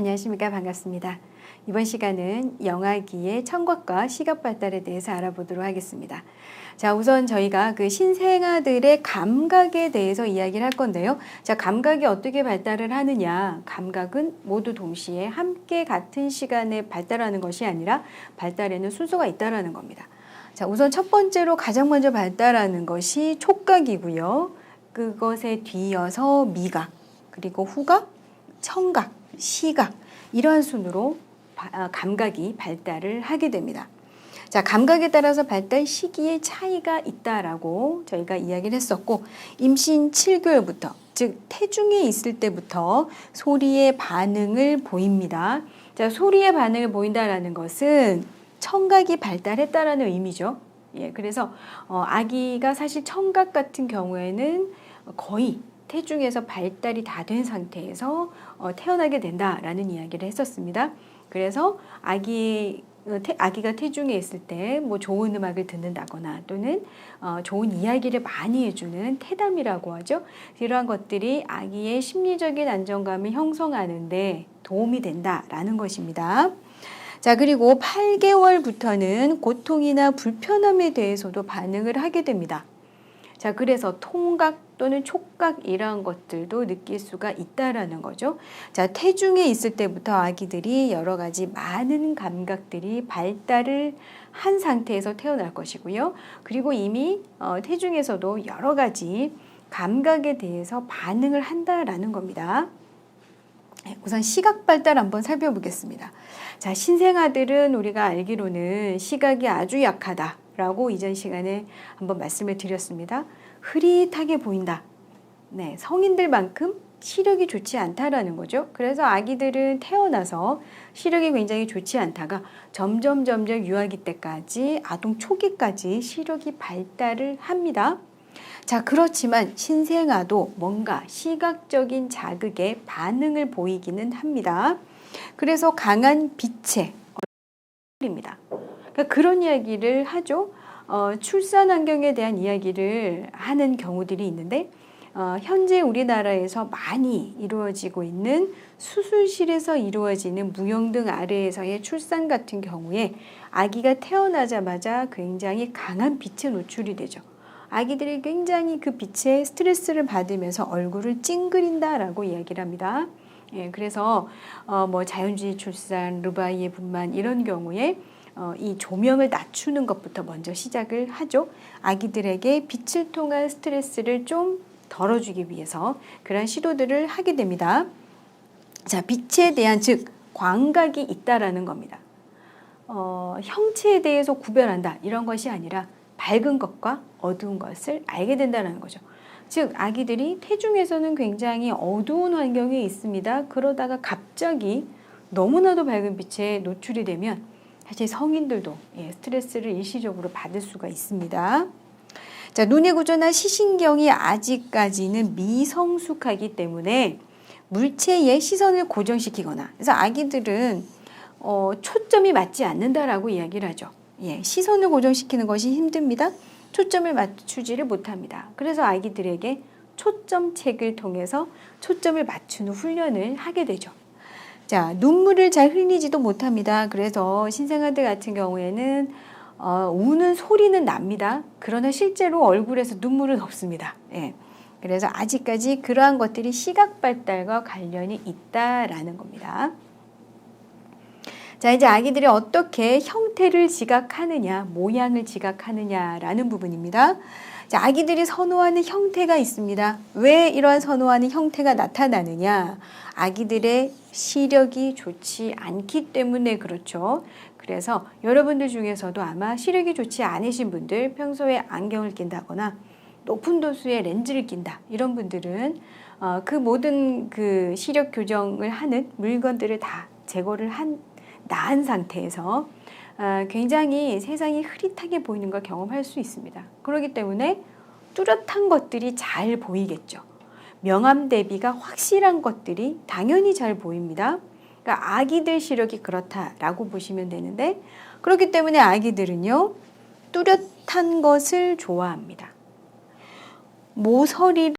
안녕하십니까. 반갑습니다. 이번 시간은 영아기의 청각과 시각 발달에 대해서 알아보도록 하겠습니다. 자, 우선 저희가 그 신생아들의 감각에 대해서 이야기를 할 건데요. 자, 감각이 어떻게 발달을 하느냐. 감각은 모두 동시에 함께 같은 시간에 발달하는 것이 아니라 발달에는 순서가 있다라는 겁니다. 자, 우선 첫 번째로 가장 먼저 발달하는 것이 촉각이고요. 그것에 뒤이어서 미각, 그리고 후각, 청각, 시각, 이러한 순으로 감각이 발달을 하게 됩니다. 자, 감각에 따라서 발달 시기의 차이가 있다라고 저희가 이야기를 했었고, 임신 7개월부터, 즉 태중에 있을 때부터 소리의 반응을 보입니다. 자, 소리의 반응을 보인다라는 것은 청각이 발달했다라는 의미죠. 예, 그래서 아기가 사실 청각 같은 경우에는 거의 태중에서 발달이 다 된 상태에서 태어나게 된다라는 이야기를 했었습니다. 그래서 아기가 태중에 있을 때 뭐 좋은 음악을 듣는다거나 또는 좋은 이야기를 많이 해주는 태담이라고 하죠. 이러한 것들이 아기의 심리적인 안정감을 형성하는데 도움이 된다라는 것입니다. 자, 그리고 8개월부터는 고통이나 불편함에 대해서도 반응을 하게 됩니다. 자, 그래서 통각 또는 촉각 이러한 것들도 느낄 수가 있다라는 거죠. 자, 태중에 있을 때부터 아기들이 여러 가지 많은 감각들이 발달을 한 상태에서 태어날 것이고요. 그리고 이미 태중에서도 여러 가지 감각에 대해서 반응을 한다라는 겁니다. 우선 시각 발달 한번 살펴보겠습니다. 자, 신생아들은 우리가 알기로는 시각이 아주 약하다라고 이전 시간에 한번 말씀을 드렸습니다. 흐릿하게 보인다. 네, 성인들만큼 시력이 좋지 않다라는 거죠. 그래서 아기들은 태어나서 시력이 굉장히 좋지 않다가 점점 유아기 때까지 아동 초기까지 시력이 발달을 합니다. 자, 그렇지만 신생아도 뭔가 시각적인 자극에 반응을 보이기는 합니다. 그래서 강한 빛에 입니다. 그러니까 그런 이야기를 하죠. 출산 환경에 대한 이야기를 하는 경우들이 있는데 현재 우리나라에서 많이 이루어지고 있는 수술실에서 이루어지는 무용등 아래에서의 출산 같은 경우에 아기가 태어나자마자 굉장히 강한 빛에 노출이 되죠. 아기들이 굉장히 그 빛에 스트레스를 받으면서 얼굴을 찡그린다라고 이야기를 합니다. 예, 그래서 뭐 자연주의 출산, 르바이의 분만 이런 경우에 이 조명을 낮추는 것부터 먼저 시작을 하죠. 아기들에게 빛을 통한 스트레스를 좀 덜어주기 위해서 그런 시도들을 하게 됩니다. 자, 빛에 대한 즉 광각이 있다라는 겁니다. 형체에 대해서 구별한다 이런 것이 아니라 밝은 것과 어두운 것을 알게 된다는 거죠. 즉 아기들이 태중에서는 굉장히 어두운 환경에 있습니다. 그러다가 갑자기 너무나도 밝은 빛에 노출이 되면 사실 성인들도 스트레스를 일시적으로 받을 수가 있습니다. 자, 눈의 구조나 시신경이 아직까지는 미성숙하기 때문에 물체에 시선을 고정시키거나 그래서 아기들은 초점이 맞지 않는다라고 이야기를 하죠. 예, 시선을 고정시키는 것이 힘듭니다. 초점을 맞추지를 못합니다. 그래서 아기들에게 초점책을 통해서 초점을 맞추는 훈련을 하게 되죠. 자, 눈물을 잘 흘리지도 못합니다. 그래서 신생아들 같은 경우에는 우는 소리는 납니다. 그러나 실제로 얼굴에서 눈물은 없습니다. 예. 그래서 아직까지 그러한 것들이 시각 발달과 관련이 있다라는 겁니다. 자, 이제 아기들이 어떻게 형태를 지각하느냐, 모양을 지각하느냐라는 부분입니다. 자, 아기들이 선호하는 형태가 있습니다. 왜 이러한 선호하는 형태가 나타나느냐? 아기들의 시력이 좋지 않기 때문에 그렇죠. 그래서 여러분들 중에서도 아마 시력이 좋지 않으신 분들, 평소에 안경을 낀다거나 높은 도수의 렌즈를 낀다 이런 분들은 그 모든 그 시력 교정을 하는 물건들을 다 제거를 나은 상태에서 굉장히 세상이 흐릿하게 보이는 걸 경험할 수 있습니다. 그렇기 때문에 뚜렷한 것들이 잘 보이겠죠. 명암 대비가 확실한 것들이 당연히 잘 보입니다. 그러니까 아기들 시력이 그렇다라고 보시면 되는데 그렇기 때문에 아기들은요 뚜렷한 것을 좋아합니다. 모서리를